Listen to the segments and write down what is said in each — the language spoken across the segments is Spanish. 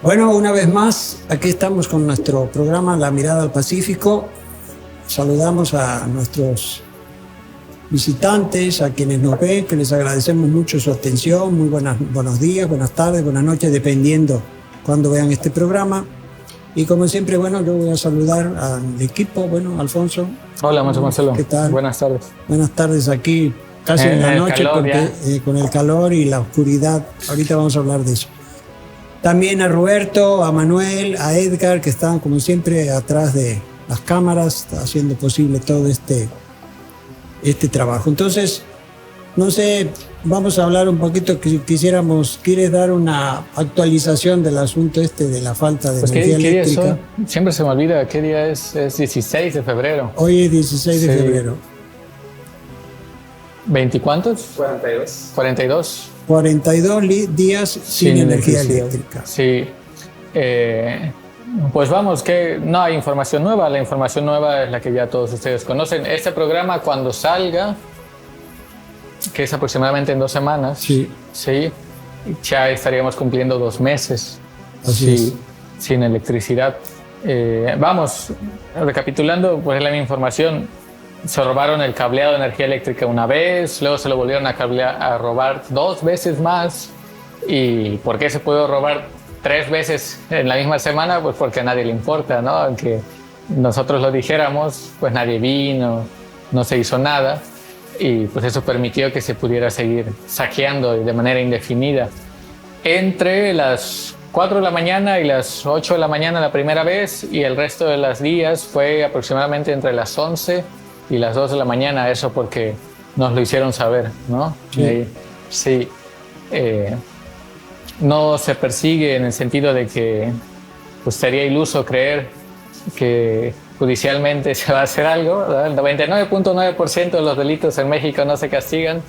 Bueno, una vez más, aquí estamos con nuestro programa La Mirada al Pacífico. Saludamos a nuestros visitantes, a quienes nos ven, que les agradecemos mucho su atención. Muy buenos días, buenas tardes, buenas noches, dependiendo cuando vean este programa. Y como siempre, bueno, yo voy a saludar al equipo. Bueno, Alfonso. Hola, Marcelo. ¿Qué tal? Buenas tardes. Buenas tardes aquí, casi en la noche, porque, con el calor y la oscuridad. Ahorita vamos a hablar de eso. También a Roberto, a Manuel, a Edgar, que están como siempre atrás de las cámaras, haciendo posible todo este trabajo. Entonces, no sé, vamos a hablar un poquito, ¿quieres dar una actualización del asunto de la falta de energía eléctrica? ¿Qué día es? Siempre se me olvida, ¿qué día es? Es 16 de febrero. Hoy es 16 de febrero. ¿20 cuántos? 42. 42. 42 días sin energía eléctrica. Sí. Pues vamos, que no hay información nueva. La información nueva es la que ya todos ustedes conocen. Este programa, cuando salga, que es aproximadamente en 2 semanas, sí, ya estaríamos cumpliendo 2 meses sin electricidad. Vamos, recapitulando, pues la misma información. Se robaron el cableado de energía eléctrica una vez, luego se lo volvieron a robar 2 veces más. ¿Y por qué se pudo robar 3 veces en la misma semana? Pues porque a nadie le importa, ¿no? Aunque nosotros lo dijéramos, pues nadie vino, no se hizo nada. Y pues eso permitió que se pudiera seguir saqueando de manera indefinida. Entre las 4 de la mañana y las 8 de la mañana la primera vez, y el resto de los días fue aproximadamente entre las 11 y las 2 de la mañana, eso porque nos lo hicieron saber, ¿no? Sí. No se persigue en el sentido de que pues sería iluso creer que judicialmente se va a hacer algo, ¿verdad? El 99.9% de los delitos en México no se castigan,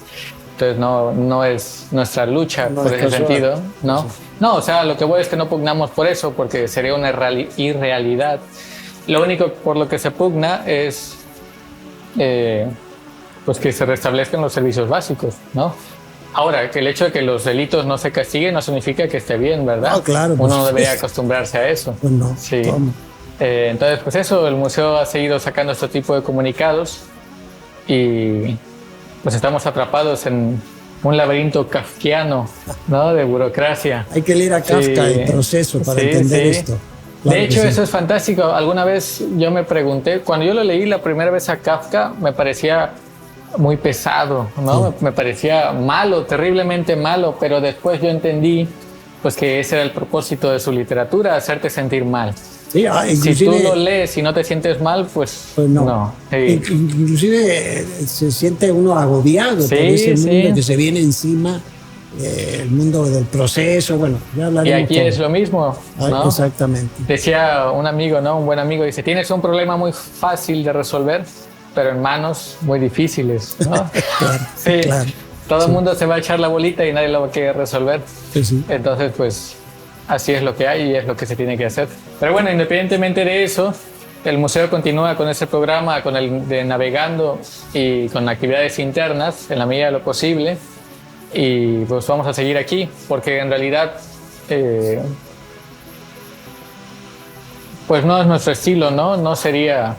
entonces no es nuestra lucha por ese sentido, ¿no? Sí. No, o sea, lo que voy es que no pugnamos por eso, porque sería una irrealidad. Lo único por lo que se pugna es pues que se restablezcan los servicios básicos, ¿no? Ahora, que el hecho de que los delitos no se castiguen no significa que esté bien, ¿verdad? No, claro. Uno no debería acostumbrarse a eso. Pues no. Sí. Entonces, pues eso, el museo ha seguido sacando este tipo de comunicados y pues estamos atrapados en un laberinto kafkiano, ¿no? De burocracia. Hay que leer a Kafka el proceso para entender esto. Claro, de hecho, eso es fantástico. Alguna vez yo me pregunté, cuando yo lo leí la primera vez a Kafka, me parecía muy pesado, ¿no? Me parecía malo, terriblemente malo, pero después yo entendí pues que ese era el propósito de su literatura, hacerte sentir mal. Sí, si tú lo lees y no te sientes mal, pues no. Sí. Inclusive se siente uno agobiado por ese mundo que se viene encima. El mundo del proceso, bueno, ya hablaremos. Y aquí es lo mismo, ¿no? Exactamente. Decía un amigo, ¿no? Un buen amigo, dice, tienes un problema muy fácil de resolver, pero en manos muy difíciles, ¿no? Claro. Todo el mundo se va a echar la bolita y nadie lo va a querer resolver. Sí. Entonces, pues, así es lo que hay y es lo que se tiene que hacer. Pero bueno, independientemente de eso, el museo continúa con ese programa, con el de navegando y con actividades internas, en la medida de lo posible. Y pues vamos a seguir aquí, porque en realidad pues no es nuestro estilo, ¿no? No sería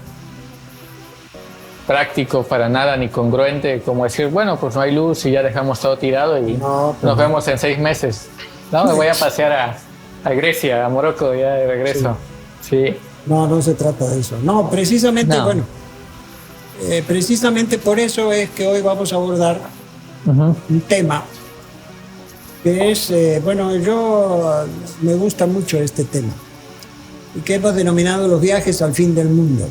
práctico para nada ni congruente como decir, bueno, pues no hay luz y ya dejamos todo tirado y nos vemos en 6 meses. No, me voy a pasear a Grecia, a Morocco, ya de regreso. Sí. No se trata de eso. No, precisamente, bueno, precisamente por eso es que hoy vamos a abordar un tema que es, yo me gusta mucho este tema y que hemos denominado los viajes al fin del mundo.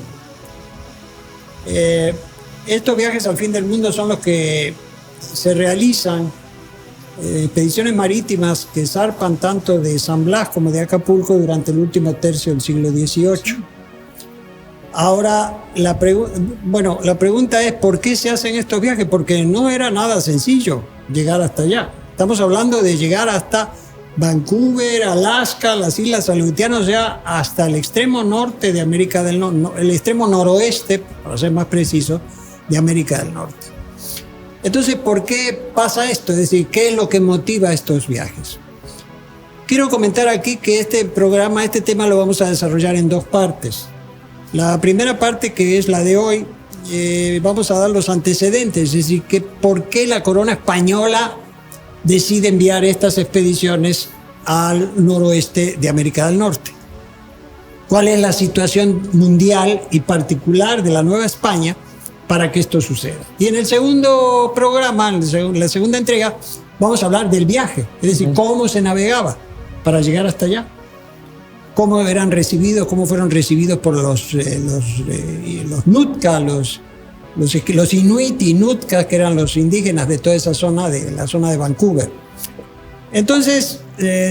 Estos viajes al fin del mundo son los que se realizan, expediciones marítimas que zarpan tanto de San Blas como de Acapulco durante el último tercio del siglo XVIII. Ahora, la pregunta es ¿por qué se hacen estos viajes? Porque no era nada sencillo llegar hasta allá. Estamos hablando de llegar hasta Vancouver, Alaska, las Islas Aleutianas, o sea, hasta el extremo norte de América del Norte, el extremo noroeste, para ser más preciso, de América del Norte. Entonces, ¿por qué pasa esto? Es decir, ¿qué es lo que motiva estos viajes? quiero comentar aquí que este tema lo vamos a desarrollar en 2 partes. La primera parte, que es la de hoy, vamos a dar los antecedentes, es decir, que por qué la corona española decide enviar estas expediciones al noroeste de América del Norte. ¿Cuál es la situación mundial y particular de la Nueva España para que esto suceda? Y en el segundo programa, en la segunda entrega, vamos a hablar del viaje, es decir, cómo se navegaba para llegar hasta allá, cómo fueron recibidos por los Nootka, los Inuit y Nootka, que eran los indígenas de toda esa zona, de la zona de Vancouver. Entonces,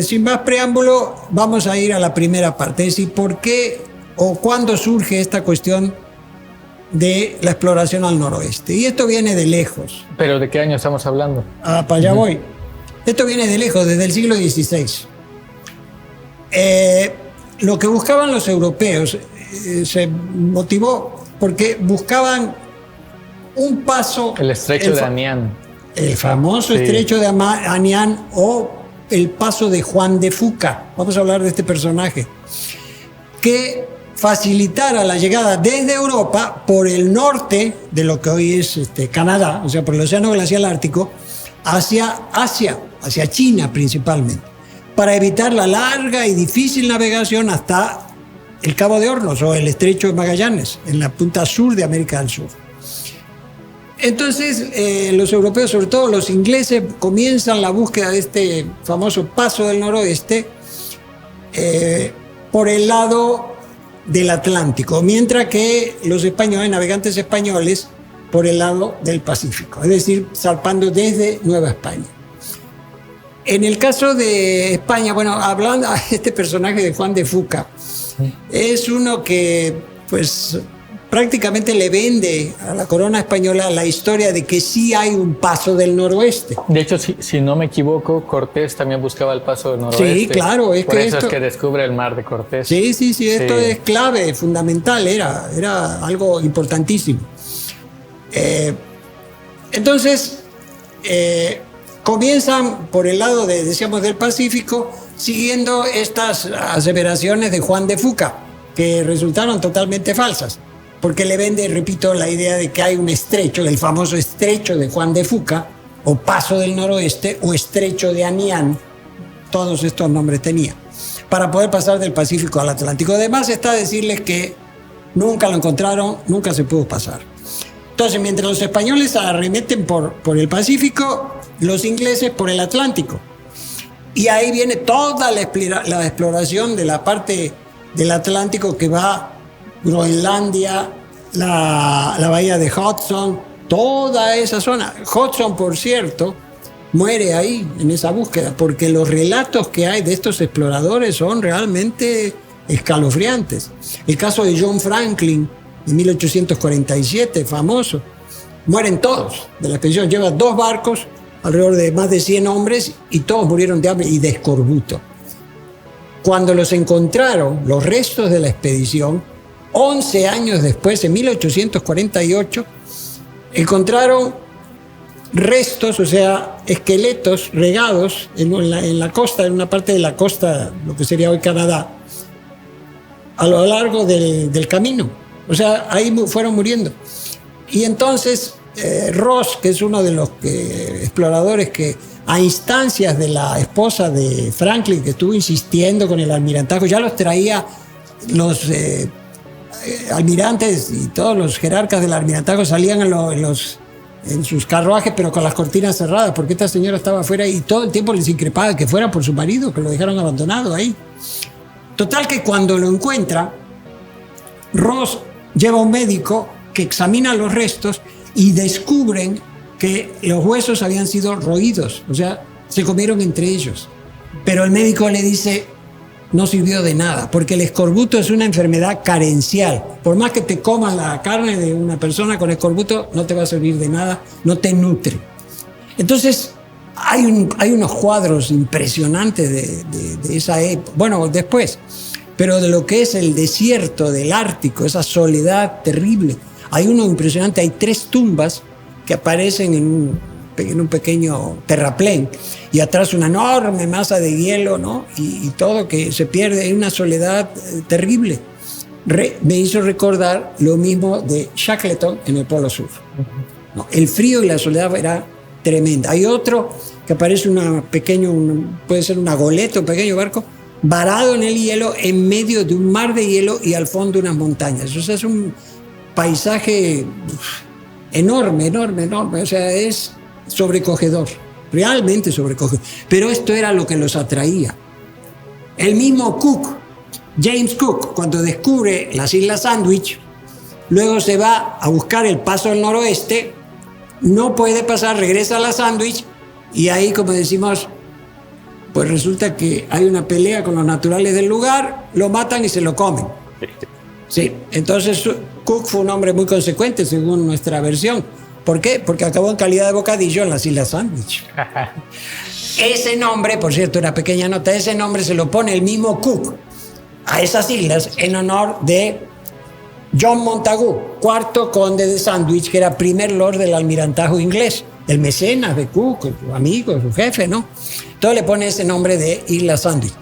sin más preámbulo, vamos a ir a la primera parte, es decir, por qué o cuándo surge esta cuestión de la exploración al noroeste. Y esto viene de lejos. ¿Pero de qué año estamos hablando? Para allá voy. Esto viene de lejos, desde el siglo XVI. Lo que buscaban los europeos se motivó porque buscaban un paso... El estrecho de Anián. El famoso estrecho de Anián, o el paso de Juan de Fuca. Vamos a hablar de este personaje. Que facilitara la llegada desde Europa por el norte de lo que hoy es Canadá, o sea, por el Océano Glacial Ártico, hacia Asia, hacia China principalmente, para evitar la larga y difícil navegación hasta el Cabo de Hornos o el Estrecho de Magallanes, en la punta sur de América del Sur. Entonces, los europeos, sobre todo los ingleses, comienzan la búsqueda de este famoso paso del noroeste por el lado del Atlántico, mientras que los españoles, navegantes españoles, por el lado del Pacífico, es decir, zarpando desde Nueva España. En el caso de España, bueno, hablando de este personaje de Juan de Fuca, es uno que, pues, prácticamente le vende a la corona española la historia de que sí hay un paso del noroeste. De hecho, si no me equivoco, Cortés también buscaba el paso del noroeste. Sí, claro. Por eso es que descubre el mar de Cortés. Sí, esto es clave, fundamental, era algo importantísimo. Entonces, comienzan por el lado, decíamos, del Pacífico, siguiendo estas aseveraciones de Juan de Fuca, que resultaron totalmente falsas. Porque le vende, repito, la idea de que hay un estrecho, el famoso estrecho de Juan de Fuca, o paso del noroeste, o estrecho de Anián, todos estos nombres tenía, para poder pasar del Pacífico al Atlántico. Además está decirles que nunca lo encontraron, nunca se pudo pasar. Entonces, mientras los españoles arremeten por el Pacífico, los ingleses por el Atlántico. Y ahí viene toda la exploración de la parte del Atlántico que va Groenlandia, la bahía de Hudson, toda esa zona. Hudson, por cierto, muere ahí en esa búsqueda, porque los relatos que hay de estos exploradores son realmente escalofriantes. El caso de John Franklin, en 1847, famoso. Mueren todos de la expedición. Lleva 2 barcos, alrededor de más de 100 hombres, y todos murieron de hambre y de escorbuto. Cuando los encontraron, los restos de la expedición, 11 años después, en 1848, encontraron restos, o sea, esqueletos regados en la costa, en una parte de la costa, lo que sería hoy Canadá, a lo largo del camino. O sea, ahí fueron muriendo. Y entonces Ross, que es uno de los exploradores que, a instancias de la esposa de Franklin, que estuvo insistiendo con el almirantazgo, ya los traía los almirantes y todos los jerarcas del almirantazgo salían en sus carruajes, pero con las cortinas cerradas, porque esta señora estaba afuera y todo el tiempo les increpaba que fueran por su marido, que lo dejaron abandonado ahí. Total que cuando lo encuentra, Ross lleva a un médico que examina los restos y descubren que los huesos habían sido roídos, o sea, se comieron entre ellos. Pero el médico le dice: no sirvió de nada, porque el escorbuto es una enfermedad carencial. Por más que te comas la carne de una persona con escorbuto, no te va a servir de nada, no te nutre. Entonces, hay unos cuadros impresionantes de esa época, bueno, después, pero de lo que es el desierto del Ártico, esa soledad terrible. Hay uno impresionante, hay 3 tumbas que aparecen en un pequeño terraplén, y atrás una enorme masa de hielo, ¿no? Y todo que se pierde en una soledad terrible. Me hizo recordar lo mismo de Shackleton en el Polo Sur. ¿No? El frío y la soledad era tremenda. Hay otro que aparece puede ser una goleta, un pequeño barco, varado en el hielo en medio de un mar de hielo y al fondo unas montañas. O sea, es un paisaje enorme, enorme, enorme. O sea, es sobrecogedor, realmente sobrecogedor. Pero esto era lo que los atraía. El mismo James Cook, cuando descubre las Islas Sandwich, luego se va a buscar el paso del noroeste, no puede pasar, regresa a la Sandwich, y ahí, como decimos, pues resulta que hay una pelea con los naturales del lugar, lo matan y se lo comen. Sí, entonces Cook fue un hombre muy consecuente, según nuestra versión. ¿Por qué? Porque acabó en calidad de bocadillo en las Islas Sandwich. Ese nombre, por cierto, una pequeña nota, ese nombre se lo pone el mismo Cook a esas islas en honor de John Montagu, cuarto conde de Sandwich, que era primer lord del almirantazgo inglés, el mecenas de Cook, su amigo, su jefe, ¿no? Entonces le pone ese nombre de Isla Sandwich.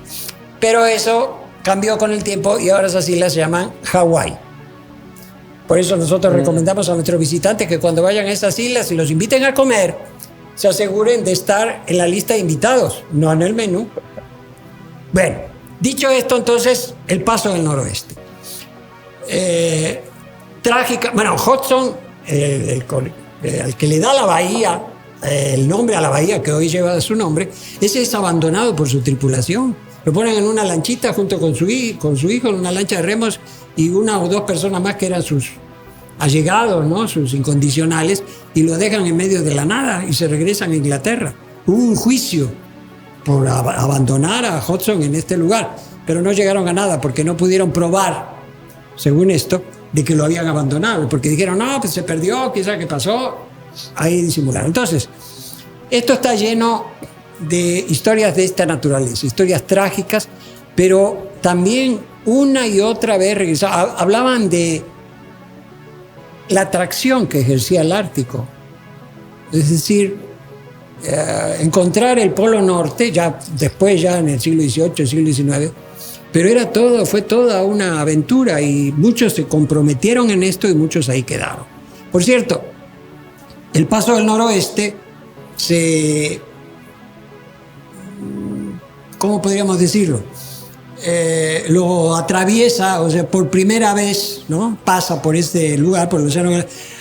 Pero eso cambió con el tiempo y ahora esas islas se llaman Hawái. Por eso nosotros recomendamos a nuestros visitantes que cuando vayan a esas islas y los inviten a comer, se aseguren de estar en la lista de invitados, no en el menú. Bueno, dicho esto, entonces, el paso del noroeste. Trágica. Bueno, Hudson, el que le da la bahía, el nombre a la bahía que hoy lleva su nombre, ese es abandonado por su tripulación. Lo ponen en una lanchita junto con su hijo, en una lancha de remos, y una o dos personas más que eran sus allegados, ¿no? Sus incondicionales, y lo dejan en medio de la nada y se regresan a Inglaterra. Hubo un juicio por abandonar a Hudson en este lugar, pero no llegaron a nada porque no pudieron probar, según esto, de que lo habían abandonado, porque dijeron, no, pues se perdió, quizá qué pasó, ahí disimularon. Entonces, esto está lleno de historias de esta naturaleza, historias trágicas, pero también una y otra vez regresaban, hablaban de la atracción que ejercía el Ártico, es decir, encontrar el Polo Norte, ya después, ya en el siglo XVIII, siglo XIX, pero fue toda una aventura y muchos se comprometieron en esto y muchos ahí quedaron. Por cierto, el paso del noroeste ¿cómo podríamos decirlo? Lo atraviesa, o sea, por primera vez, ¿no? Pasa por este lugar, por el océano,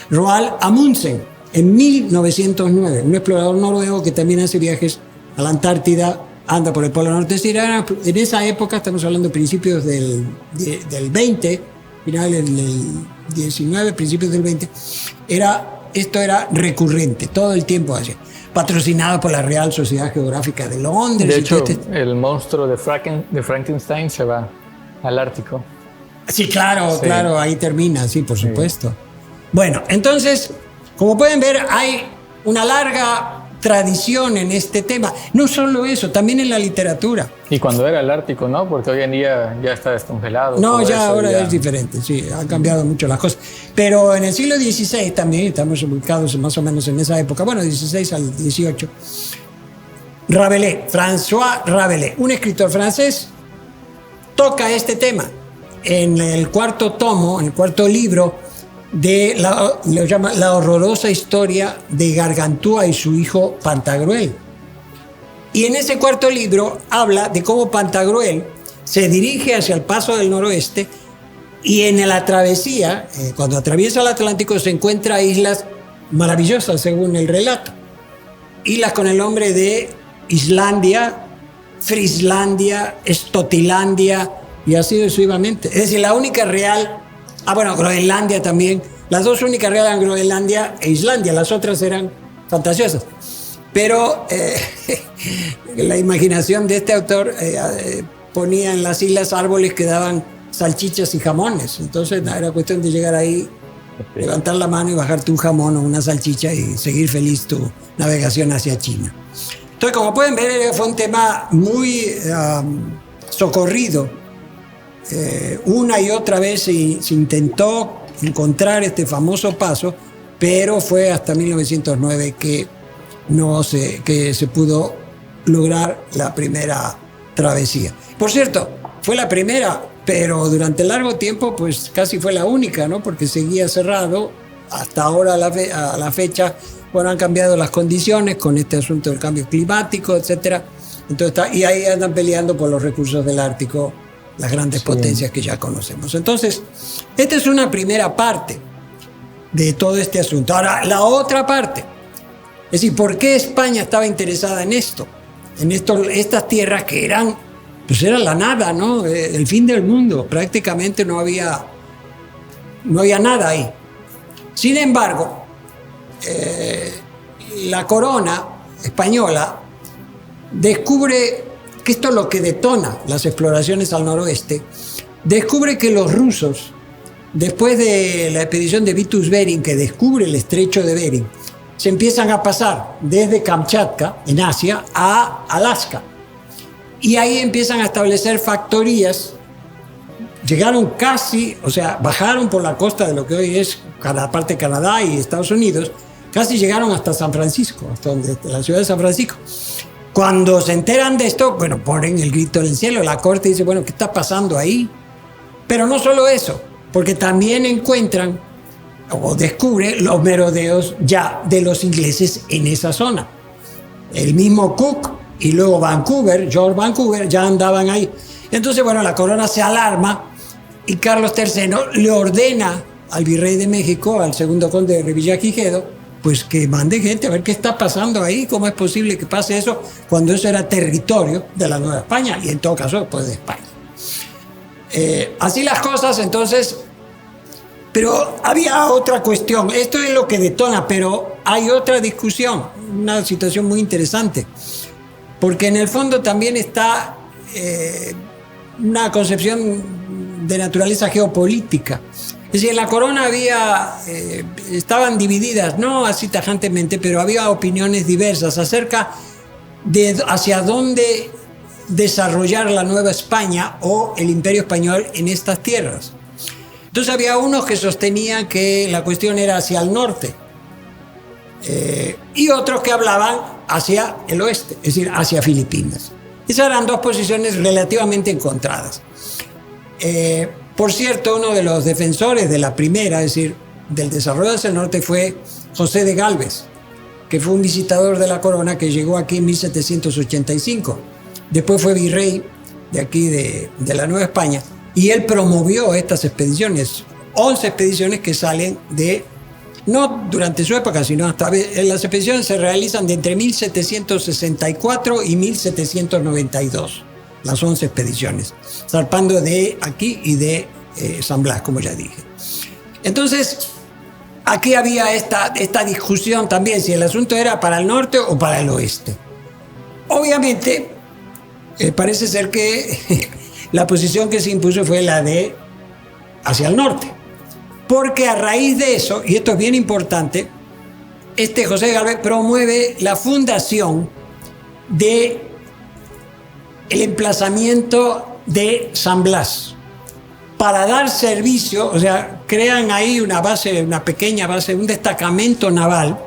Roald Amundsen, en 1909, un explorador noruego que también hace viajes a la Antártida, anda por el Polo Norte. En esa época, estamos hablando de principios del 20, finales del 19, principios del 20, esto era recurrente, todo el tiempo allí, patrocinado por la Real Sociedad Geográfica de Londres. De hecho, el monstruo de Frankenstein se va al Ártico. Sí, claro, sí. Claro, ahí termina, sí, por supuesto. Bueno, entonces, como pueden ver, hay una larga tradición en este tema. No solo eso, también en la literatura. Y cuando era el Ártico, ¿no? Porque hoy en día ya está descongelado. No, ya ahora es diferente, sí, han cambiado mucho las cosas. Pero en el siglo XVI también, estamos ubicados más o menos en esa época, bueno, 16 al 18, François Rabelais, un escritor francés, toca este tema en el cuarto tomo, en el cuarto libro, lo llama La horrorosa historia de Gargantúa y su hijo Pantagruel. Y en ese cuarto libro habla de cómo Pantagruel se dirige hacia el paso del noroeste y en la travesía, cuando atraviesa el Atlántico, se encuentra islas maravillosas según el relato. Islas con el nombre de Islandia, Frislandia, Estotilandia y así sucesivamente. Es decir, la única real... bueno, Groenlandia también. Las dos únicas reales eran Groenlandia e Islandia, las otras eran fantasiosas. Pero la imaginación de este autor ponía en las islas árboles que daban salchichas y jamones. Entonces era cuestión de llegar ahí, levantar la mano y bajarte un jamón o una salchicha y seguir feliz tu navegación hacia China. Entonces, como pueden ver, fue un tema muy socorrido. Una y otra vez se intentó encontrar este famoso paso, pero fue hasta 1909 que que se pudo lograr la primera travesía. Por cierto, fue la primera, pero durante largo tiempo pues casi fue la única, ¿no? Porque seguía cerrado hasta ahora a la fecha. Bueno, han cambiado las condiciones con este asunto del cambio climático, etcétera. Entonces y ahí andan peleando por los recursos del Ártico las grandes potencias que ya conocemos. Entonces, esta es una primera parte de todo este asunto. Ahora, la otra parte, es decir, ¿por qué España estaba interesada en esto? Estas tierras que eran la nada, ¿no? El fin del mundo. Prácticamente no había nada ahí. Sin embargo, la corona española descubre que esto es lo que detona las exploraciones al noroeste. Descubre que los rusos, después de la expedición de Vitus Bering, que descubre el estrecho de Bering, se empiezan a pasar desde Kamchatka, en Asia, a Alaska. Y ahí empiezan a establecer factorías. Llegaron bajaron por la costa de lo que hoy es cada parte de Canadá y Estados Unidos, casi llegaron hasta San Francisco, hasta la ciudad de San Francisco. Cuando se enteran de esto, bueno, ponen el grito en el cielo. La corte dice, bueno, ¿qué está pasando ahí? Pero no solo eso, porque también encuentran o descubren los merodeos ya de los ingleses en esa zona. El mismo Cook y luego George Vancouver, ya andaban ahí. Entonces, bueno, la corona se alarma y Carlos III le ordena al virrey de México, al segundo conde de Revillagigedo, pues que mande gente a ver qué está pasando ahí, cómo es posible que pase eso cuando eso era territorio de la Nueva España y en todo caso pues de España. Así las cosas, entonces, pero había otra cuestión. Esto es lo que detona, pero hay otra discusión, una situación muy interesante, porque en el fondo también está una concepción de naturaleza geopolítica. Es decir, en la corona estaban divididas, no así tajantemente, pero había opiniones diversas acerca de hacia dónde desarrollar la Nueva España o el Imperio Español en estas tierras. Entonces había unos que sostenían que la cuestión era hacia el norte y otros que hablaban hacia el oeste, es decir, hacia Filipinas. Esas eran dos posiciones relativamente encontradas. Por cierto, uno de los defensores de la primera, es decir, del desarrollo hacia el norte, fue José de Gálvez, que fue un visitador de la corona que llegó aquí en 1785. Después fue virrey de aquí, de la Nueva España, y él promovió estas expediciones, 11 expediciones que salen no durante su época, sino hasta las expediciones se realizan de entre 1764 y 1792. Las 11 expediciones, zarpando de aquí y de San Blas, como ya dije. Entonces, aquí había esta discusión también, si el asunto era para el norte o para el oeste. Obviamente, parece ser que la posición que se impuso fue la de hacia el norte. Porque a raíz de eso, y esto es bien importante, José de Gálvez promueve la fundación de el emplazamiento de San Blas para dar servicio, o sea, crean ahí una pequeña base, un destacamento naval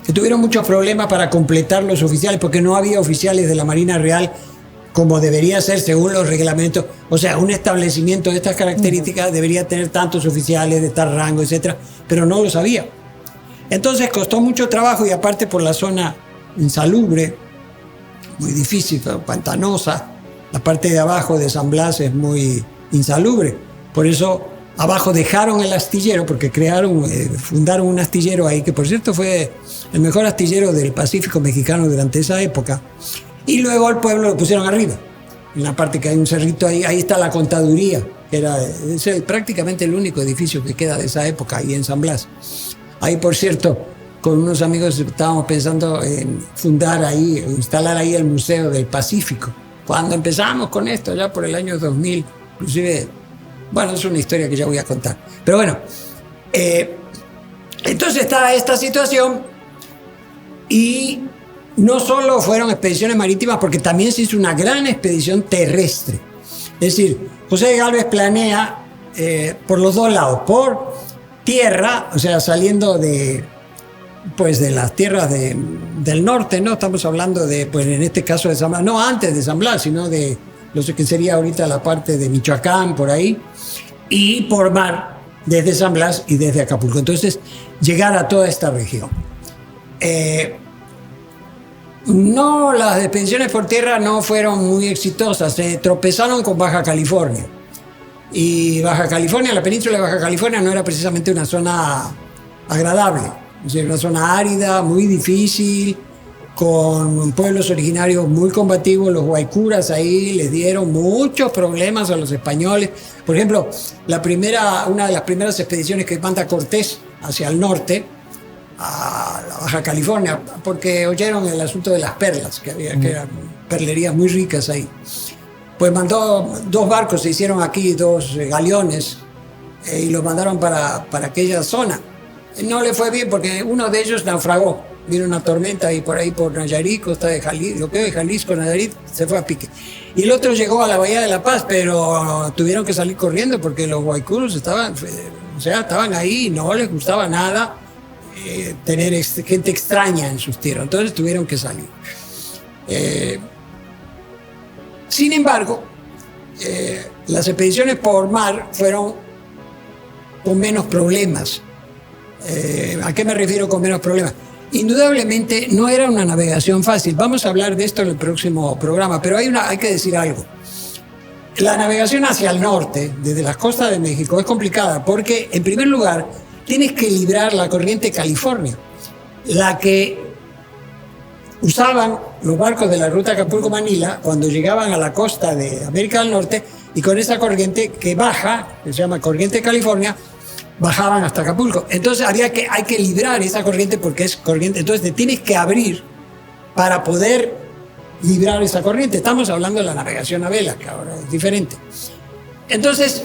que tuvieron muchos problemas para completar los oficiales porque no había oficiales de la Marina Real como debería ser según los reglamentos. O sea, un establecimiento de estas características debería tener tantos oficiales de tal rango, etcétera, pero no los había. Entonces costó mucho trabajo y aparte por la zona insalubre, muy difícil, pantanosa. La parte de abajo de San Blas es muy insalubre. Por eso abajo dejaron el astillero, porque fundaron un astillero ahí, que por cierto fue el mejor astillero del Pacífico mexicano durante esa época. Y luego al pueblo lo pusieron arriba, en la parte que hay un cerrito ahí está la contaduría, que es prácticamente el único edificio que queda de esa época ahí en San Blas. Ahí, por cierto, con unos amigos estábamos pensando en instalar ahí el Museo del Pacífico. Cuando empezamos con esto, ya por el año 2000, inclusive, bueno, es una historia que ya voy a contar. Pero bueno, entonces está esta situación y no solo fueron expediciones marítimas, porque también se hizo una gran expedición terrestre. Es decir, José de Gálvez planea por los dos lados, por tierra, o sea, saliendo de pues de las tierras del norte, ¿no? Estamos hablando de, pues en este caso de San Blas, no antes de San Blas, sino de lo que sería ahorita la parte de Michoacán, por ahí, y por mar, desde San Blas y desde Acapulco. Entonces, llegar a toda esta región. No, las expediciones por tierra no fueron muy exitosas, se tropezaron con Baja California. Y Baja California, la península de Baja California no era precisamente una zona agradable, es decir, una zona árida, muy difícil, con pueblos originarios muy combativos. Los guaycuras ahí les dieron muchos problemas a los españoles. Por ejemplo, una de las primeras expediciones que manda Cortés hacia el norte, a la Baja California, porque oyeron el asunto de las perlas, que había, que eran perlerías muy ricas ahí. Pues mandó 2 barcos, se hicieron aquí 2 galeones, y los mandaron para aquella zona. No le fue bien porque uno de ellos naufragó. Vino una tormenta y por ahí por Nayarit, costa de Jalisco, lo que es Jalisco, Nayarit, se fue a pique. Y el otro llegó a la Bahía de La Paz, pero tuvieron que salir corriendo porque los guaycuros estaban ahí y no les gustaba nada tener gente extraña en sus tierras. Entonces tuvieron que salir. Sin embargo, las expediciones por mar fueron con menos problemas. ¿A qué me refiero con menos problemas? Indudablemente no era una navegación fácil. Vamos a hablar de esto en el próximo programa, pero hay que decir algo. La navegación hacia el norte, desde las costas de México, es complicada porque, en primer lugar, tienes que librar la corriente California, la que usaban los barcos de la ruta Acapulco-Manila cuando llegaban a la costa de América del Norte, y con esa corriente que baja, que se llama corriente California, bajaban hasta Acapulco. Entonces hay que librar esa corriente porque es corriente. Entonces te tienes que abrir para poder librar esa corriente. Estamos hablando de la navegación a vela, que ahora es diferente. Entonces,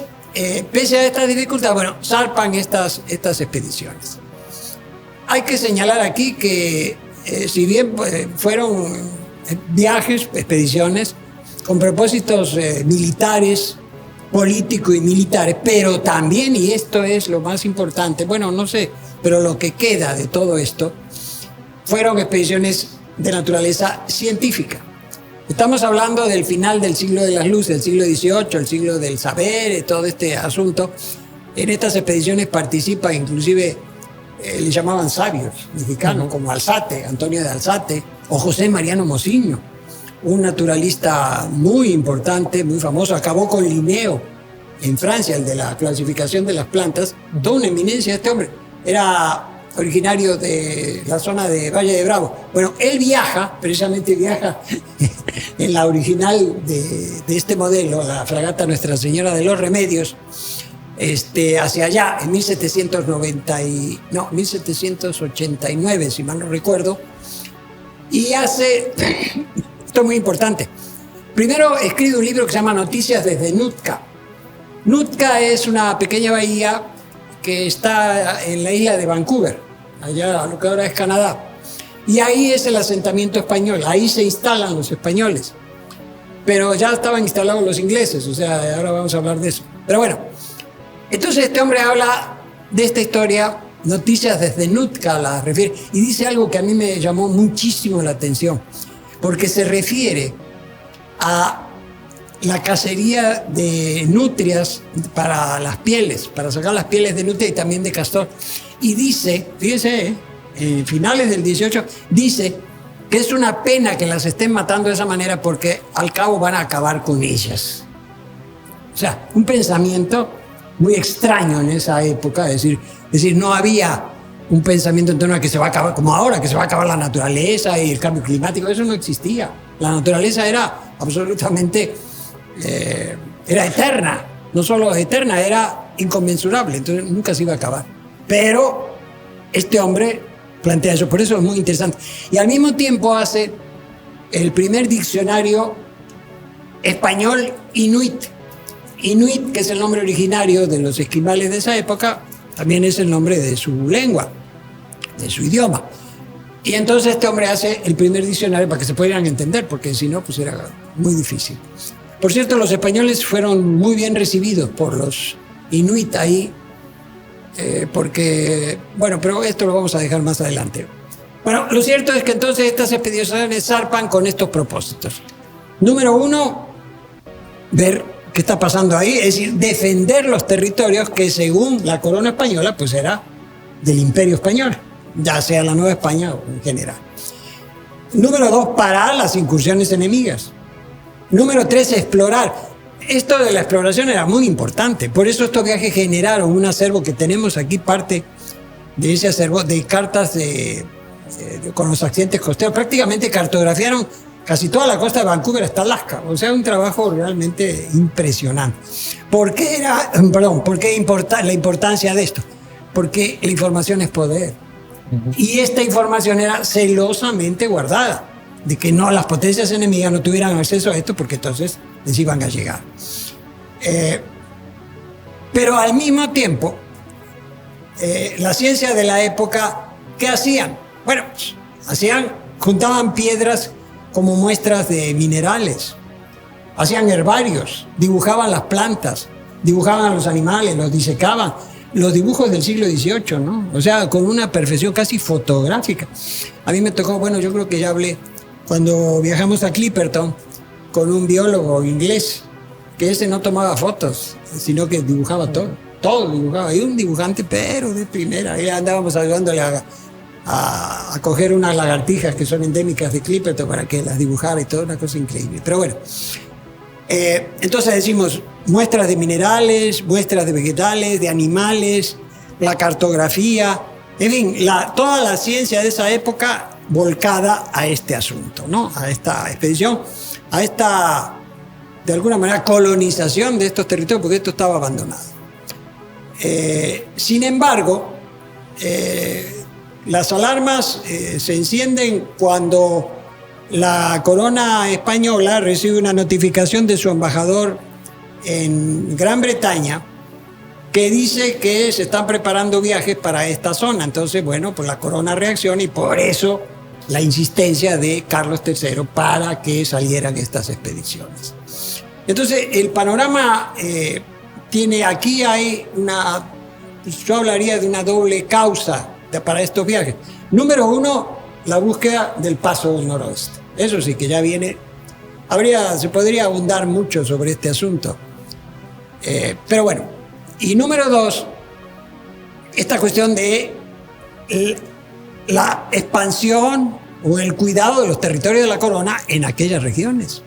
pese a estas dificultades, bueno, zarpan estas expediciones. Hay que señalar aquí que si bien fueron viajes, expediciones, con propósitos militares, político y militares, pero también, y esto es lo más importante, bueno, no sé, pero lo que queda de todo esto, fueron expediciones de naturaleza científica. Estamos hablando del final del siglo de las luces, del siglo XVIII, el siglo del saber, todo este asunto. En estas expediciones participa, inclusive, le llamaban sabios mexicanos, como Alzate, Antonio de Alzate, o José Mariano Mociño, un naturalista muy importante, muy famoso. Acabó con Linneo en Francia, el de la clasificación de las plantas. Toda una eminencia este hombre. Era originario de la zona de Valle de Bravo. Bueno, él precisamente viaja en la original de este modelo, la fragata Nuestra Señora de los Remedios, hacia allá, en 1789, si mal no recuerdo, y hace... Esto es muy importante. Primero escribe un libro que se llama Noticias desde Nootka. Nootka es una pequeña bahía que está en la isla de Vancouver, allá lo que ahora es Canadá. Y ahí es el asentamiento español, ahí se instalan los españoles. Pero ya estaban instalados los ingleses, o sea, ahora vamos a hablar de eso. Pero bueno, entonces este hombre habla de esta historia, Noticias desde Nootka la refiere, y dice algo que a mí me llamó muchísimo la atención, porque se refiere a la cacería de nutrias para las pieles, para sacar las pieles de nutria y también de castor. Y dice, fíjese, en finales del 18, dice que es una pena que las estén matando de esa manera porque al cabo van a acabar con ellas. O sea, un pensamiento muy extraño en esa época, es decir, no había un pensamiento en torno a que se va a acabar, como ahora, que se va a acabar la naturaleza y el cambio climático. Eso no existía. La naturaleza era absolutamente, era eterna. No solo eterna, era inconmensurable. Entonces nunca se iba a acabar. Pero este hombre plantea eso. Por eso es muy interesante. Y al mismo tiempo hace el primer diccionario español inuit. Inuit, que es el nombre originario de los esquimales de esa época, también es el nombre de su lengua, de su idioma. Y entonces este hombre hace el primer diccionario para que se pudieran entender, porque si no, pues era muy difícil. Por cierto, los españoles fueron muy bien recibidos por los inuit ahí porque, bueno, pero esto lo vamos a dejar más adelante. Bueno, lo cierto es que entonces estas expediciones zarpan con estos propósitos. Número uno, ver qué está pasando ahí, es decir, defender los territorios que según la corona española, pues era del Imperio Español, ya sea la Nueva España o en general. Número dos, parar las incursiones enemigas. Número tres, explorar. Esto de la exploración era muy importante, por eso estos viajes generaron un acervo que tenemos aquí, parte de ese acervo de cartas con los accidentes costeros. Prácticamente cartografiaron casi toda la costa de Vancouver hasta Alaska, o sea, un trabajo realmente impresionante. ¿Por qué la importancia de esto? Porque la información es poder. Y esta información era celosamente guardada, de que no, las potencias enemigas no tuvieran acceso a esto, porque entonces les iban a llegar. Pero al mismo tiempo, la ciencia de la época, ¿qué hacían? Bueno, juntaban piedras como muestras de minerales, hacían herbarios, dibujaban las plantas, dibujaban a los animales, los disecaban, los dibujos del siglo XVIII, ¿no? O sea, con una perfección casi fotográfica. A mí me tocó, bueno, yo creo que ya hablé cuando viajamos a Clipperton con un biólogo inglés, que ese no tomaba fotos, sino que dibujaba todo dibujaba. Y un dibujante, pero de primera. Ahí andábamos ayudándole a coger unas lagartijas que son endémicas de Clipperton para que las dibujara y todo, una cosa increíble. Pero bueno, entonces decimos muestras de minerales, muestras de vegetales, de animales, la cartografía, en fin, toda la ciencia de esa época volcada a este asunto, ¿no? A esta expedición, a esta, de alguna manera, colonización de estos territorios, porque esto estaba abandonado. Sin embargo, las alarmas se encienden cuando la corona española recibe una notificación de su embajador en Gran Bretaña que dice que se están preparando viajes para esta zona. Entonces, bueno, pues la corona reacciona y por eso la insistencia de Carlos III para que salieran estas expediciones. Entonces, el panorama aquí hay yo hablaría de una doble causa para estos viajes. Número uno, la búsqueda del paso del noroeste. Eso sí que ya viene. Se podría abundar mucho sobre este asunto. Pero bueno. Y número dos, esta cuestión de la expansión o el cuidado de los territorios de la corona en aquellas regiones.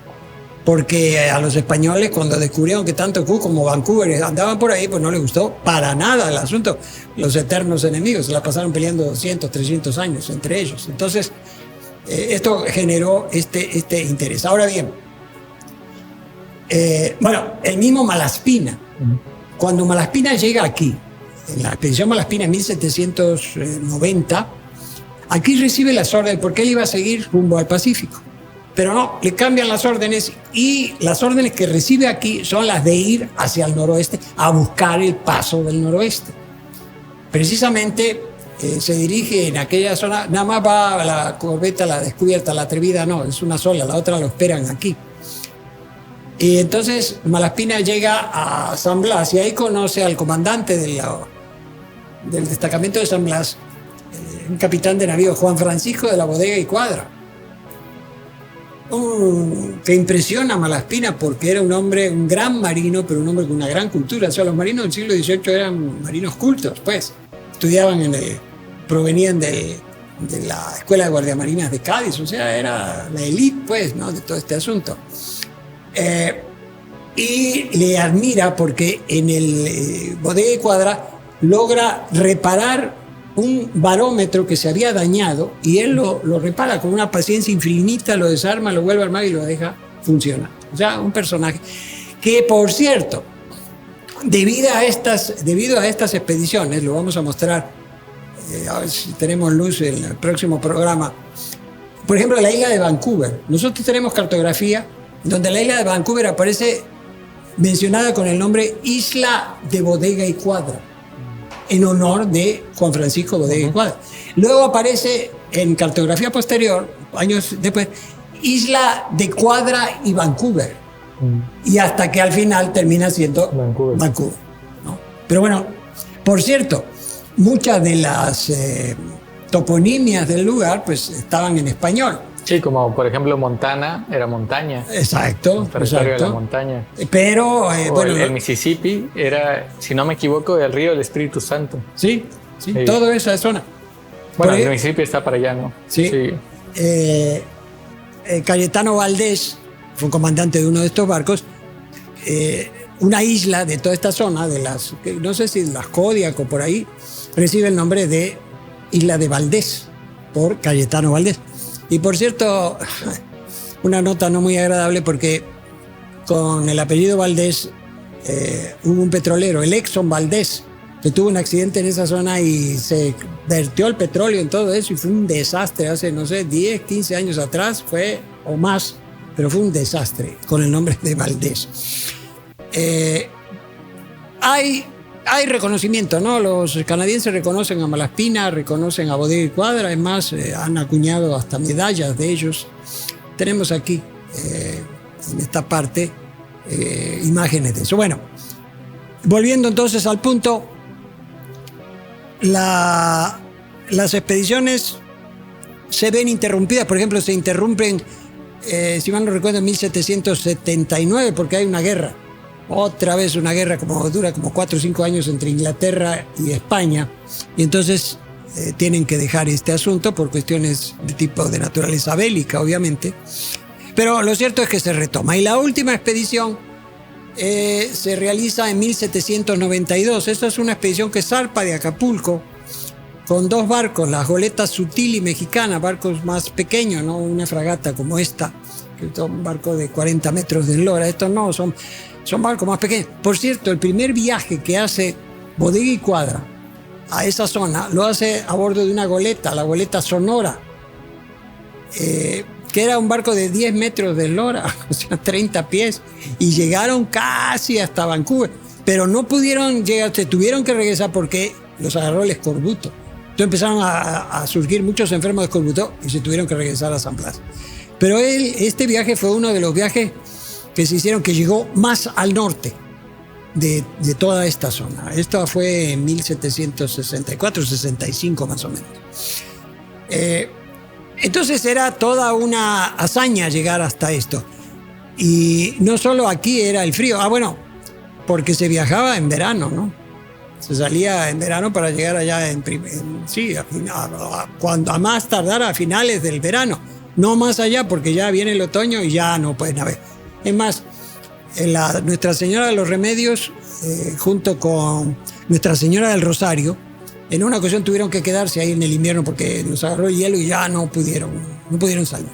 Porque a los españoles, cuando descubrieron que tanto Cook como Vancouver andaban por ahí, pues no les gustó para nada el asunto. Los eternos enemigos se la pasaron peleando 200, 300 años entre ellos. Entonces, esto generó este interés. Ahora bien, el mismo Malaspina, cuando Malaspina llega aquí, en la expedición Malaspina en 1790, aquí recibe las órdenes, porque él iba a seguir rumbo al Pacífico. Pero no, le cambian las órdenes y las órdenes que recibe aquí son las de ir hacia el noroeste a buscar el paso del noroeste. Precisamente se dirige en aquella zona, nada más va la corbeta, la descubierta, la atrevida no, es una sola, la otra lo esperan aquí. Y entonces Malaspina llega a San Blas y ahí conoce al comandante del destacamento de San Blas, un capitán de navío, Juan Francisco de la Bodega y Cuadra. Que impresiona a Malaspina porque era un gran marino, pero un hombre con una gran cultura. O sea, los marinos del siglo XVIII eran marinos cultos, pues. Estudiaban provenían de la Escuela de Guardiamarinas de Cádiz, o sea, era la élite, pues, ¿no?, de todo este asunto. Y le admira porque en el Bodega y Cuadra logra reparar un barómetro que se había dañado y él lo repara con una paciencia infinita, lo desarma, lo vuelve a armar y lo deja funcionar. O sea, un personaje que, por cierto, debido a estas expediciones, lo vamos a mostrar, a ver si tenemos luz en el próximo programa, por ejemplo, la isla de Vancouver. Nosotros tenemos cartografía donde la isla de Vancouver aparece mencionada con el nombre Isla de Bodega y Cuadra, en honor de Juan Francisco Bodega y Cuadra. Luego aparece en cartografía posterior, años después, Isla de Cuadra y Vancouver. Y hasta que al final termina siendo Vancouver, ¿no? Pero bueno, por cierto, muchas de las toponimias del lugar pues estaban en español. Sí, como por ejemplo Montana era montaña. Exacto. El territorio de la montaña. Pero bueno, el Mississippi era, si no me equivoco, el río del Espíritu Santo. Sí, toda esa zona. Bueno, el Mississippi está para allá, ¿no? Sí. Cayetano Valdés fue comandante de uno de estos barcos. Una isla de toda esta zona, no sé si las Kodiak o por ahí, recibe el nombre de Isla de Valdés, por Cayetano Valdés. Y por cierto, una nota no muy agradable porque con el apellido Valdés hubo un petrolero, el Exxon Valdés, que tuvo un accidente en esa zona y se vertió el petróleo en todo eso y fue un desastre hace, no sé, 10, 15 años atrás, o más, pero fue un desastre con el nombre de Valdés. Hay reconocimiento, ¿no? Los canadienses reconocen a Malaspina, reconocen a Bodega y Cuadra, es más, han acuñado hasta medallas de ellos. Tenemos aquí, en esta parte, imágenes de eso. Bueno, volviendo entonces al punto, las expediciones se ven interrumpidas, por ejemplo, se interrumpen, si mal no recuerdo, en 1779, porque hay una guerra. Otra vez una guerra dura como 4 o 5 años entre Inglaterra y España. Y entonces tienen que dejar este asunto por cuestiones de tipo de naturaleza bélica, obviamente. Pero lo cierto es que se retoma. Y la última expedición se realiza en 1792. Esta es una expedición que zarpa de Acapulco con 2 barcos, las goletas Sutil y Mexicana, barcos más pequeños, no una fragata como esta, que es un barco de 40 metros de eslora. Estos no, son barcos más pequeños. Por cierto, el primer viaje que hace Bodega y Cuadra a esa zona lo hace a bordo de una goleta, la goleta Sonora, que era un barco de 10 metros de eslora, o sea, 30 pies, y llegaron casi hasta Vancouver, pero no pudieron llegar, se tuvieron que regresar porque los agarró el escorbuto. Entonces empezaron a surgir muchos enfermos de escorbuto y se tuvieron que regresar a San Blas. Pero este viaje fue uno de los viajes que se hicieron, que llegó más al norte de toda esta zona. Esto fue en 1764-65 más o menos. Entonces era toda una hazaña llegar hasta esto. Y no solo aquí era el frío, porque se viajaba en verano, ¿no? Se salía en verano para llegar allá cuando a más tardar a finales del verano. No más allá, porque ya viene el otoño y ya no pueden haber. Es más, Nuestra Señora de los Remedios, junto con Nuestra Señora del Rosario, en una ocasión tuvieron que quedarse ahí en el invierno porque nos agarró el hielo y ya no pudieron salir.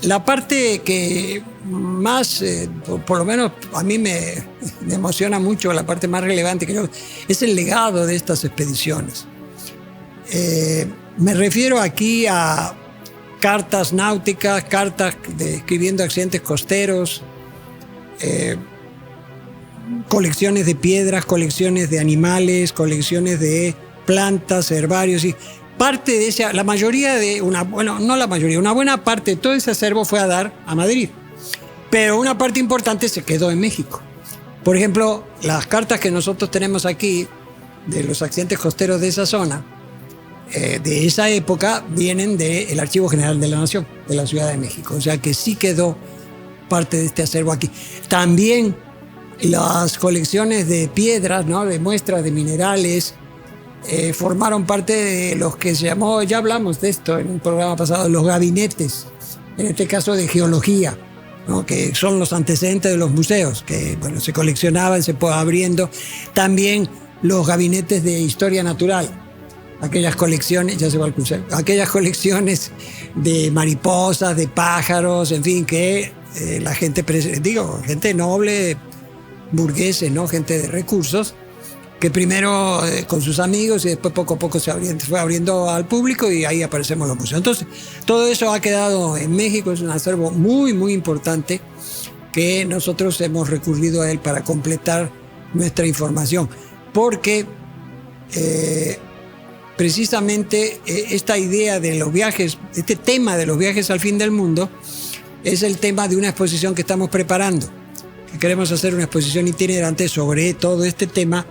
La parte que más, por lo menos a mí me emociona mucho, la parte más relevante, creo, es el legado de estas expediciones. Me refiero aquí a cartas náuticas, cartas describiendo accidentes costeros, colecciones de piedras, colecciones de animales, colecciones de plantas, herbarios. Y parte de esa, una buena parte de todo ese acervo fue a dar a Madrid. Pero una parte importante se quedó en México. Por ejemplo, las cartas que nosotros tenemos aquí de los accidentes costeros de esa zona, de esa época, vienen del Archivo General de la Nación, de la Ciudad de México. O sea que sí quedó parte de este acervo aquí. También las colecciones de piedras, ¿no?, de muestras de minerales, formaron parte de los que se llamó, ya hablamos de esto en un programa pasado, los gabinetes, en este caso de geología, ¿no?, que son los antecedentes de los museos, que se coleccionaban, se fue abriendo. También los gabinetes de historia natural, aquellas colecciones, ya se va el crucero, aquellas colecciones de mariposas, de pájaros, en fin, que la gente, gente noble, burgueses, ¿no?, gente de recursos, que primero con sus amigos y después poco a poco se fue abriendo al público y ahí aparecemos los museos. Entonces, todo eso ha quedado en México, es un acervo muy, muy importante que nosotros hemos recurrido a él para completar nuestra información, porque precisamente esta idea de los viajes, este tema de los viajes al fin del mundo, es el tema de una exposición que estamos preparando. Queremos hacer una exposición itinerante sobre todo este tema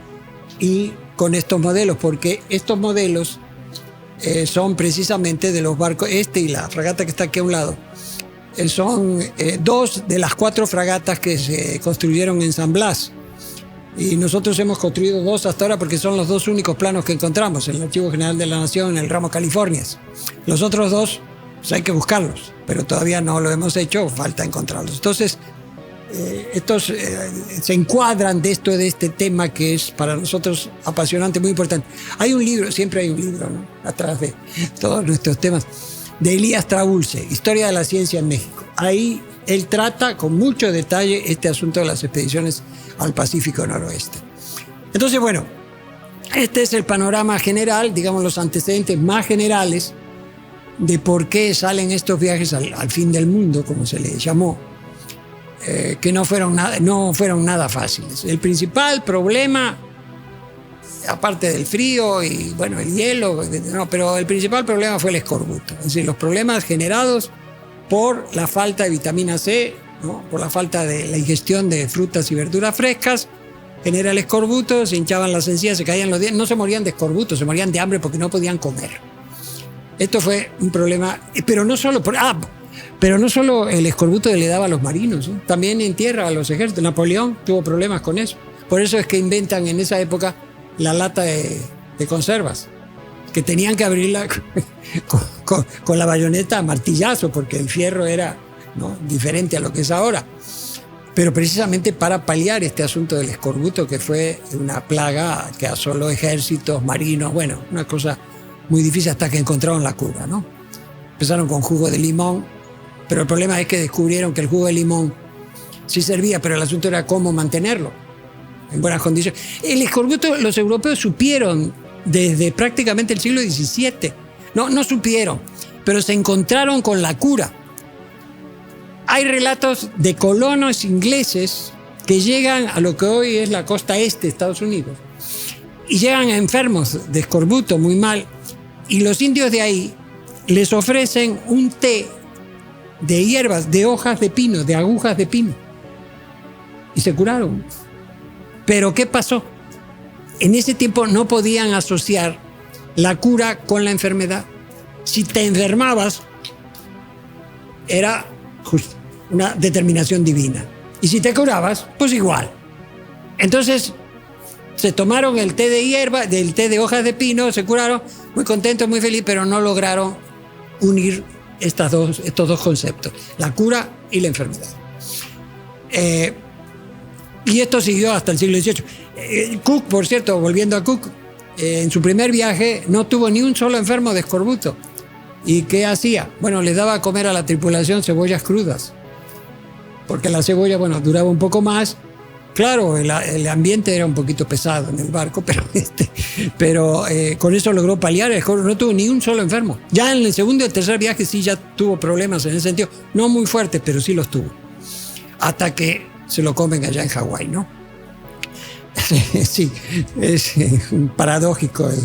y con estos modelos, porque estos modelos son precisamente de los barcos, y la fragata que está aquí a un lado, son 2 de las 4 fragatas que se construyeron en San Blas. Y nosotros hemos construido 2 hasta ahora porque son los 2 únicos planos que encontramos en el Archivo General de la Nación, en el ramo Californias. Los otros 2, pues hay que buscarlos, pero todavía no lo hemos hecho, falta encontrarlos. Entonces, estos se encuadran de este tema que es para nosotros apasionante, muy importante. Hay un libro, siempre hay un libro, ¿no?, atrás de todos nuestros temas, de Elías Trabulce, Historia de la Ciencia en México. Ahí él trata con mucho detalle este asunto de las expediciones al Pacífico Noroeste. Entonces, bueno, este es el panorama general, digamos los antecedentes más generales de por qué salen estos viajes al fin del mundo, como se les llamó, que no fueron nada fáciles. El principal problema, aparte del frío y bueno, el hielo, pero el principal problema fue el escorbuto. Es decir, los problemas generados por la falta de vitamina C, ¿no?, por la falta de la ingestión de frutas y verduras frescas, genera el escorbuto, se hinchaban las encías, se caían los dientes, no se morían de escorbuto, se morían de hambre porque no podían comer. Esto fue un problema, pero no solo el escorbuto le daba a los marinos, ¿eh? También en tierra a los ejércitos. Napoleón tuvo problemas con eso. Por eso es que inventan en esa época la lata de conservas, que tenían que abrirla con la bayoneta a martillazo, porque el fierro era, ¿no?, diferente a lo que es ahora. Pero precisamente para paliar este asunto del escorbuto, que fue una plaga que asoló ejércitos, marinos, bueno, una cosa muy difícil hasta que encontraron la cura, ¿no? Empezaron con jugo de limón, pero el problema es que descubrieron que el jugo de limón sí servía, pero el asunto era cómo mantenerlo en buenas condiciones. El escorbuto los europeos supieron desde prácticamente el siglo XVII. No supieron, pero se encontraron con la cura. Hay relatos de colonos ingleses que llegan a lo que hoy es la costa este de Estados Unidos y llegan enfermos de escorbuto muy mal, y los indios de ahí les ofrecen un té de hierbas, de hojas de pino, de agujas de pino, y se curaron. Pero ¿qué pasó? En ese tiempo no podían asociar la cura con la enfermedad. Si te enfermabas, era una determinación divina. Y si te curabas, pues igual. Entonces, se tomaron el té de hierba, del té de hojas de pino, se curaron, muy contentos, muy felices, pero no lograron unir estos dos conceptos, la cura y la enfermedad. Y esto siguió hasta el siglo XVIII. Cook, por cierto, volviendo a Cook, en su primer viaje no tuvo ni un solo enfermo de escorbuto. ¿Y qué hacía? Bueno, les daba a comer a la tripulación cebollas crudas, porque la cebolla, bueno, duraba un poco más. Claro, el ambiente era un poquito pesado en el barco, pero con eso logró paliar el escorbuto. No tuvo ni un solo enfermo. Ya en el segundo y el tercer viaje sí ya tuvo problemas en ese sentido, no muy fuertes, pero sí los tuvo. Hasta que se lo comen allá en Hawái, ¿no? Sí, es paradójico el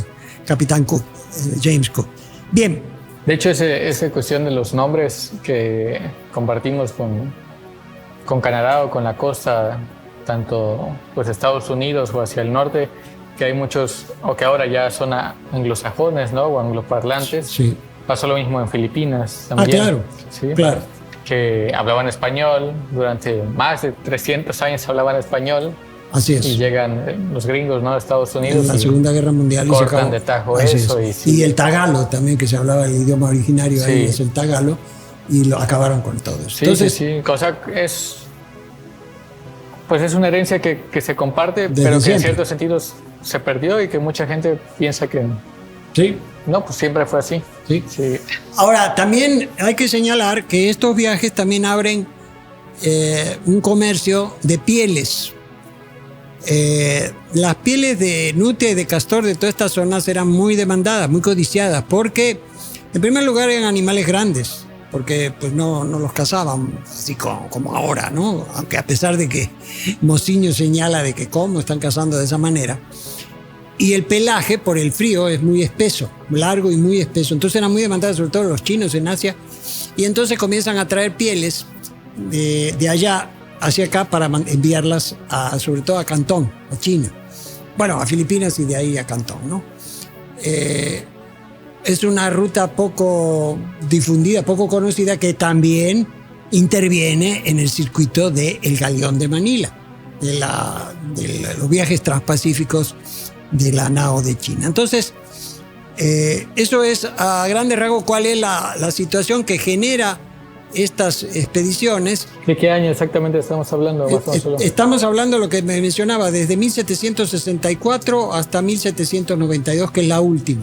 capitán Cook, James Cook. Bien. De hecho, esa cuestión de los nombres que compartimos con Canadá o con la costa, tanto pues Estados Unidos o hacia el norte, que hay muchos, o que ahora ya son anglosajones, ¿no?, o angloparlantes. Sí. Pasó lo mismo en Filipinas también. Claro, ¿sí? Claro. Que hablaban español, durante más de 300 años hablaban español. Así es. Y llegan los gringos, ¿no?, de Estados Unidos. En la Segunda Guerra Mundial. Cortan de tajo eso. Y el tagalo también, que se hablaba el idioma originario ahí, es el tagalo, y lo acabaron con todo eso. Sí, entonces, sí. Cosa es una herencia que se comparte, pero que siempre, en ciertos sentidos se perdió y que mucha gente piensa que... Sí. No, pues siempre fue así. Sí. Ahora, también hay que señalar que estos viajes también abren un comercio de pieles. Las pieles de nutria y de castor de todas estas zonas eran muy demandadas, muy codiciadas, porque en primer lugar eran animales grandes, porque pues no los cazaban así como ahora, ¿no? Aunque a pesar de que Mociño señala de que cómo están cazando de esa manera. Y el pelaje, por el frío, es muy espeso, largo y muy espeso. Entonces eran muy demandadas, sobre todo los chinos en Asia. Y entonces comienzan a traer pieles de allá hacia acá para enviarlas sobre todo a Cantón, a China. bueno, a Filipinas y de ahí a Cantón, ¿no? Es una ruta poco difundida, poco conocida, que también interviene en el circuito del Galeón de Manila, de los viajes transpacíficos de la nao de China. Entonces, eso es a grandes rasgos cuál es la situación que genera estas expediciones. ¿De qué año exactamente estamos hablando? Estamos hablando de lo que me mencionaba, desde 1764 hasta 1792, que es la última,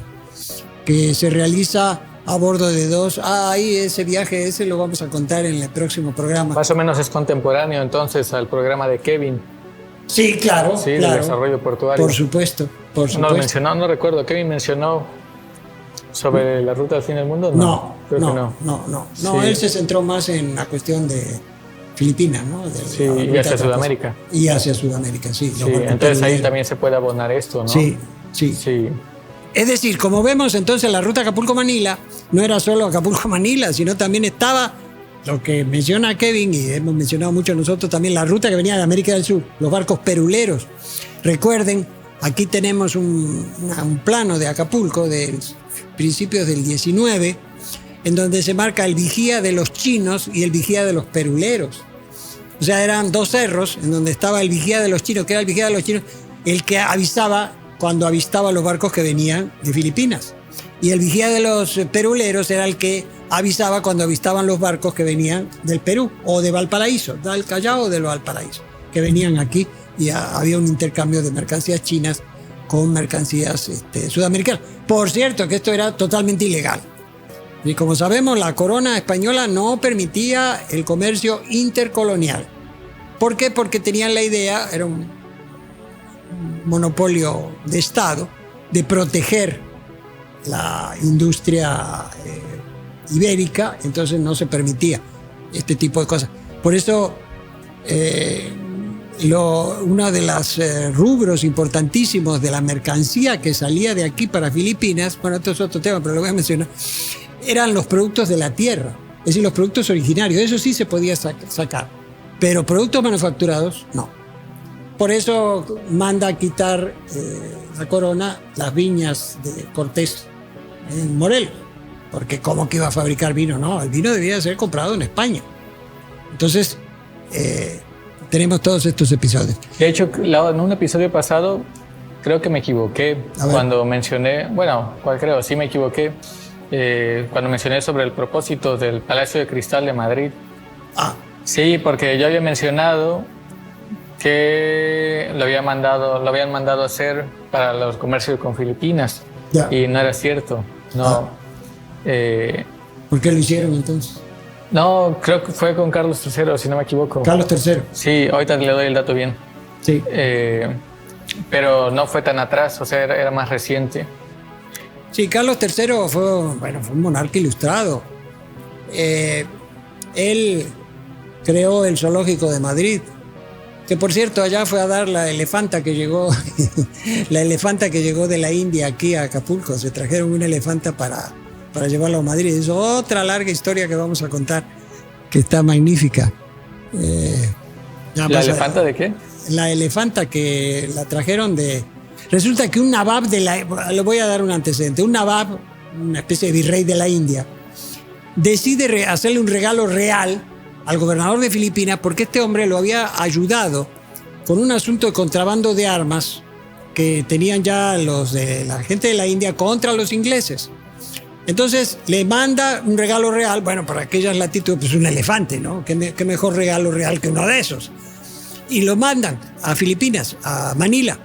que se realiza a bordo de dos. Ahí ese viaje, ese lo vamos a contar en el próximo programa. Más o menos es contemporáneo entonces al programa de Kevin. Sí, claro. Sí, claro. Del desarrollo portuario. Por supuesto. No lo mencionó, no recuerdo. ¿Kevin mencionó sobre la ruta al fin del mundo? No. Sí. Él se centró más en la cuestión de Filipinas, ¿no? Sí, y hacia Sudamérica. Y hacia Sudamérica, sí. Entonces ahí también se puede abonar esto, ¿no? Sí. Es decir, como vemos, entonces la ruta Acapulco-Manila no era solo Acapulco-Manila, sino también estaba lo que menciona Kevin, y hemos mencionado mucho nosotros también, la ruta que venía de América del Sur, los barcos peruleros. Recuerden, aquí tenemos un plano de Acapulco de principios del 19, en donde se marca el vigía de los chinos y el vigía de los peruleros. O sea, eran dos cerros en donde estaba el vigía de los chinos, que era el vigía de los chinos, el que avisaba cuando avistaba los barcos que venían de Filipinas. Y el vigía de los peruleros era el que avisaba cuando avistaban los barcos que venían del Perú o de Valparaíso, del Callao o del Valparaíso, que venían aquí, y había un intercambio de mercancías chinas con mercancías sudamericanas. Por cierto, que esto era totalmente ilegal. Y como sabemos, la corona española no permitía el comercio intercolonial. ¿Por qué? Porque tenían la idea, era un monopolio de Estado, de proteger la industria ibérica, entonces no se permitía este tipo de cosas. Por eso, uno de los rubros importantísimos de la mercancía que salía de aquí para Filipinas, bueno, esto es otro tema, pero lo voy a mencionar, eran los productos de la tierra, es decir, los productos originarios. Eso sí se podía sacar, pero productos manufacturados, no. Por eso manda a quitar la corona las viñas de Cortés en Morelos, porque ¿cómo que iba a fabricar vino? No, el vino debía ser comprado en España. Entonces, tenemos todos estos episodios. De hecho, en un episodio pasado, creo que me equivoqué cuando mencioné, sí me equivoqué, cuando mencioné sobre el propósito del Palacio de Cristal de Madrid. Sí, porque yo había mencionado que lo habían mandado a hacer para los comercios con Filipinas, y no era cierto. No. ¿Por qué lo hicieron entonces? No, creo que fue con Carlos III, si no me equivoco. Carlos III. Sí, ahorita le doy el dato bien. Sí. Pero no fue tan atrás, o sea, era más reciente. Sí, Carlos III fue un monarca ilustrado. Él creó el zoológico de Madrid, que por cierto allá fue a dar la elefanta que llegó de la India aquí a Acapulco. Se trajeron una elefanta para llevarlo a Madrid. Es otra larga historia que vamos a contar, que está magnífica. ¿La elefanta de qué? La elefanta que la trajeron de... Resulta que un nabab le voy a dar un antecedente. Un nabab, una especie de virrey de la India, decide hacerle un regalo real al gobernador de Filipinas, porque este hombre lo había ayudado con un asunto de contrabando de armas que tenían ya la gente de la India contra los ingleses. Entonces le manda un regalo real, para aquellas latitudes, pues un elefante, ¿no? ¿Qué mejor regalo real que uno de esos? Y lo mandan a Filipinas, a Manila.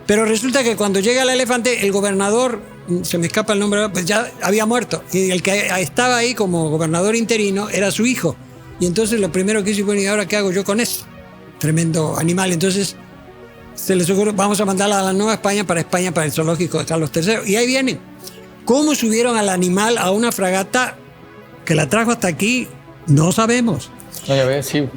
Pero resulta que cuando llega el elefante, el gobernador, se me escapa el nombre, pues ya había muerto. Y el que estaba ahí como gobernador interino era su hijo. Y entonces lo primero que hizo, ¿y ahora qué hago yo con eso? Tremendo animal. Entonces se les ocurrió, vamos a mandarla a la Nueva España, para el zoológico de Carlos III. Y ahí vienen. ¿Cómo subieron al animal a una fragata que la trajo hasta aquí? No sabemos. Ya ves, sí.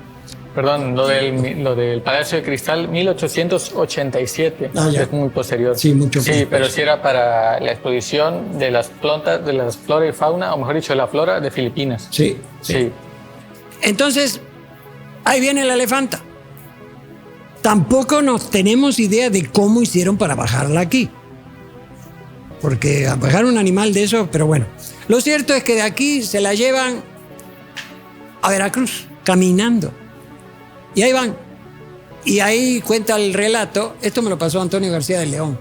Perdón, lo del Palacio de Cristal, 1887, es muy posterior. Sí, mucho posterior. Sí, pero sí era para la exposición de las plantas, de las flora y fauna, o mejor dicho, de la flora de Filipinas. Sí. Entonces, ahí viene la elefanta. tampoco nos tenemos idea de cómo hicieron para bajarla aquí. Porque a bajar un animal de eso, pero bueno. Lo cierto es que de aquí se la llevan a Veracruz, caminando. Y ahí van. Y ahí cuenta el relato, esto me lo pasó Antonio García de León.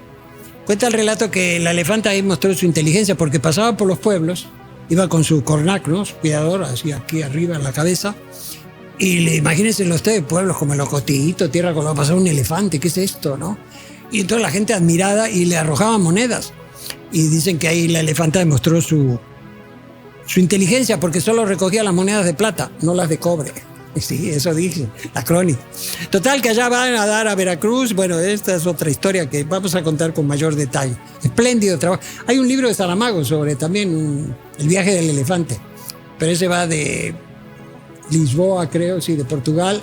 Cuenta el relato que la elefanta ahí mostró su inteligencia porque pasaba por los pueblos, iba con su cornac, ¿no? Su cuidador, así aquí arriba en la cabeza. Y imagínense ustedes, pueblos como Los Cotillitos, Tierra Colorada, pasaba un elefante, ¿qué es esto, no? Y entonces la gente admirada y le arrojaban monedas. Y dicen que ahí la elefanta demostró su inteligencia porque solo recogía las monedas de plata, no las de cobre. Sí, eso dice la crónica. Total, que allá van a dar a Veracruz. Bueno, esta es otra historia que vamos a contar con mayor detalle. Espléndido trabajo. Hay un libro de Saramago sobre también el viaje del elefante, pero ese va de Lisboa, creo, sí, de Portugal,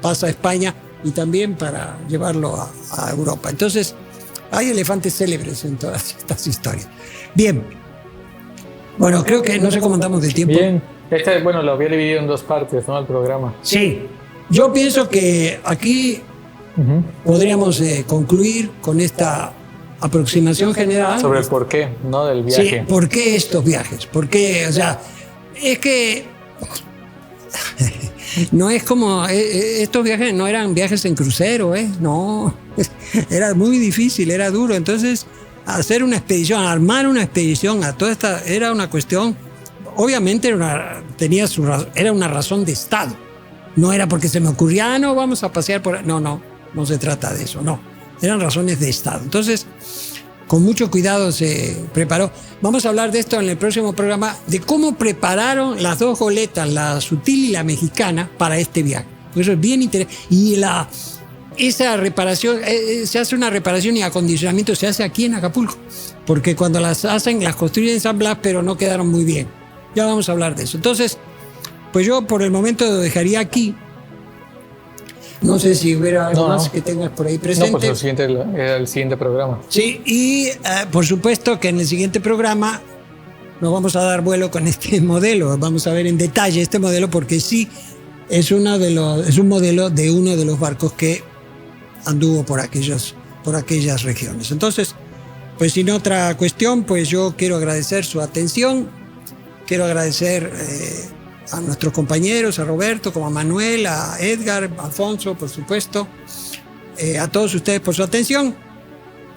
pasa a España y también para llevarlo a Europa. Entonces, hay elefantes célebres en todas estas historias. Bien. Bueno, creo que no sé cómo andamos de tiempo. Bien. Bueno, lo había dividido en dos partes, ¿no? El programa. Sí. Yo pienso que aquí podríamos concluir con esta aproximación general. Sobre el porqué, ¿no? Del viaje. Sí, ¿por qué estos viajes? ¿Por qué? O sea, es que no es como... estos viajes no eran viajes en crucero, ¿eh? No. Era muy difícil, era duro. Entonces, hacer una expedición, armar una expedición a toda esta... Era una cuestión... Obviamente era una razón de Estado. No era porque se me ocurría, no, vamos a pasear por... No se trata de eso, no. Eran razones de Estado. Entonces, con mucho cuidado se preparó. Vamos a hablar de esto en el próximo programa, de cómo prepararon las dos goletas, la Sutil y la Mexicana, para este viaje. Eso es bien interesante. Y esa reparación, se hace una reparación y acondicionamiento, se hace aquí en Acapulco. Porque cuando las hacen, las construyen en San Blas, pero no quedaron muy bien. Ya vamos a hablar de eso. Entonces, pues yo por el momento lo dejaría aquí. No sé si hubiera algo más que tengas por ahí presente. No, pues era el siguiente programa. Sí, y por supuesto que en el siguiente programa nos vamos a dar vuelo con este modelo. Vamos a ver en detalle este modelo porque sí es un modelo de uno de los barcos que anduvo por aquellas regiones. Entonces, pues sin otra cuestión, pues yo quiero agradecer su atención. Quiero agradecer a nuestros compañeros, a Roberto, como a Manuel, a Edgar, a Alfonso, por supuesto, a todos ustedes por su atención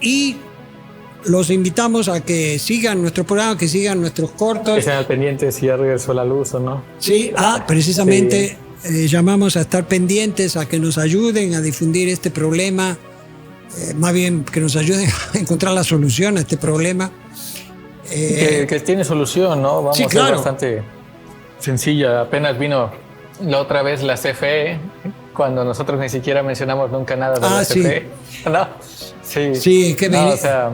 y los invitamos a que sigan nuestro programa, que sigan nuestros cortos. Que sean pendientes si ya regresó la luz o no. Sí, precisamente sí. Llamamos a estar pendientes, a que nos ayuden a difundir este problema, más bien que nos ayuden a encontrar la solución a este problema. Que tiene solución, ¿no? Vamos, sí, claro. Es bastante sencilla. Apenas vino la otra vez la CFE, cuando nosotros ni siquiera mencionamos nunca nada de la CFE. Sí. ¿No? Sí, que o sea,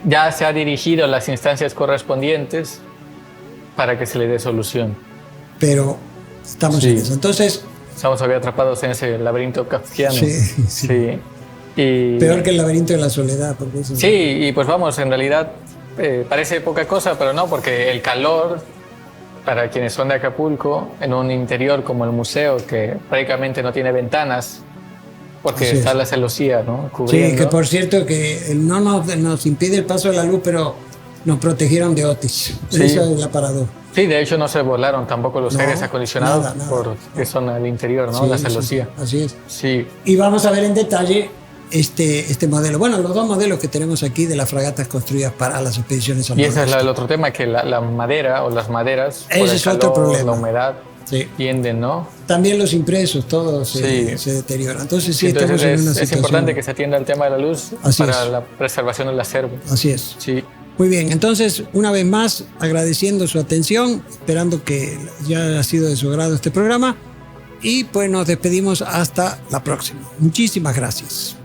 ya se ha dirigido a las instancias correspondientes para que se le dé solución. Pero estamos en eso. Entonces... Estamos todavía atrapados en ese laberinto kafkiano. Sí. Y... Peor que el laberinto de la soledad. Porque eso y pues vamos, en realidad... parece poca cosa, pero no, porque el calor, para quienes son de Acapulco, en un interior como el museo, que prácticamente no tiene ventanas, porque está la celosía, ¿no? Cubriendo. Sí, que por cierto, que no nos impide el paso de la luz, pero nos protegieron de Otis. Sí. Eso es la paradoja. Sí, de hecho no se volaron tampoco los aires acondicionados, porque son al interior, ¿no? Sí, la celosía. Así es. Sí. Y vamos a ver en detalle este modelo. Bueno, los dos modelos que tenemos aquí de las fragatas construidas para las expediciones al noroeste. Y ese es el otro tema, que la madera o las maderas, ese por el calor, otro problema. La humedad, tienden, ¿no? También los impresos, todos se deterioran. Entonces estamos en una situación... Es importante que se atienda el tema de la luz para la preservación del acervo. Así es. Sí. Muy bien, entonces, una vez más, agradeciendo su atención, esperando que ya haya sido de su agrado este programa, y pues nos despedimos hasta la próxima. Muchísimas gracias.